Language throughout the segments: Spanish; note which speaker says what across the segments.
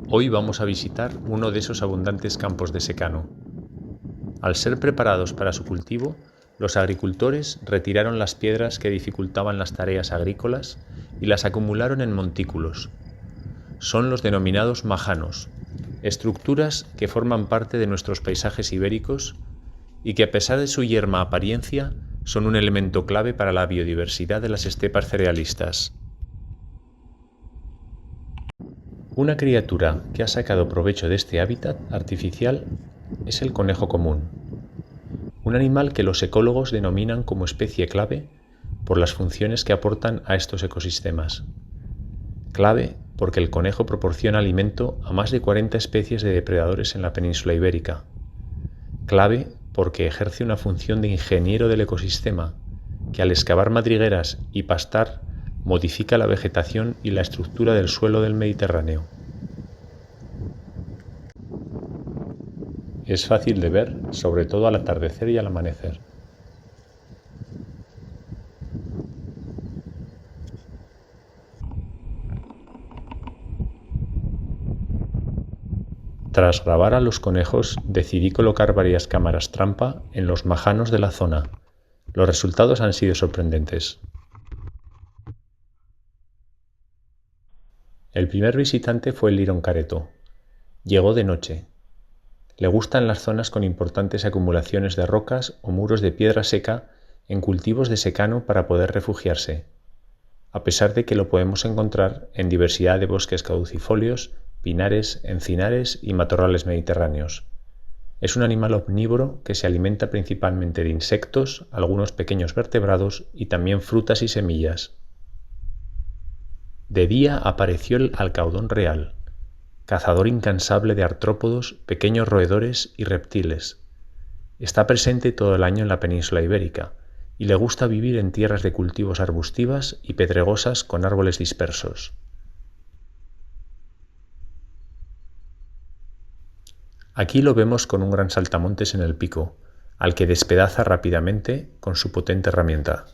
Speaker 1: Hoy vamos a visitar uno de esos abundantes campos de secano. Al ser preparados para su cultivo, los agricultores retiraron las piedras que dificultaban las tareas agrícolas y las acumularon en montículos. Son los denominados majanos, estructuras que forman parte de nuestros paisajes ibéricos y que, a pesar de su yerma apariencia, son un elemento clave para la biodiversidad de las estepas cerealistas. Una criatura que ha sacado provecho de este hábitat artificial es el conejo común, un animal que los ecólogos denominan como especie clave por las funciones que aportan a estos ecosistemas. Clave porque el conejo proporciona alimento a más de 40 especies de depredadores en la península ibérica. Clave porque ejerce una función de ingeniero del ecosistema, que al excavar madrigueras y pastar modifica la vegetación y la estructura del suelo del Mediterráneo. Es fácil de ver, sobre todo al atardecer y al amanecer. Tras grabar a los conejos, decidí colocar varias cámaras trampa en los majanos de la zona. Los resultados han sido sorprendentes. El primer visitante fue el lirón careto. Llegó de noche. Le gustan las zonas con importantes acumulaciones de rocas o muros de piedra seca en cultivos de secano para poder refugiarse, a pesar de que lo podemos encontrar en diversidad de bosques caducifolios, pinares, encinares y matorrales mediterráneos. Es un animal omnívoro que se alimenta principalmente de insectos, algunos pequeños vertebrados y también frutas y semillas. De día apareció el alcaudón real, cazador incansable de artrópodos, pequeños roedores y reptiles. Está presente todo el año en la península ibérica y le gusta vivir en tierras de cultivos arbustivas y pedregosas con árboles dispersos. Aquí lo vemos con un gran saltamontes en el pico, al que despedaza rápidamente con su potente herramienta.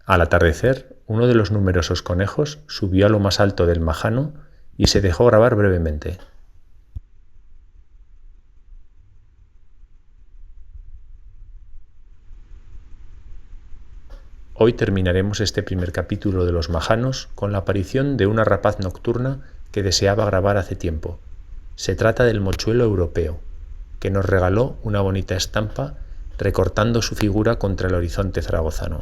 Speaker 1: Al atardecer, uno de los numerosos conejos subió a lo más alto del majano y se dejó grabar brevemente. Hoy terminaremos este primer capítulo de los majanos con la aparición de una rapaz nocturna que deseaba grabar hace tiempo. Se trata del mochuelo europeo, que nos regaló una bonita estampa recortando su figura contra el horizonte zaragozano.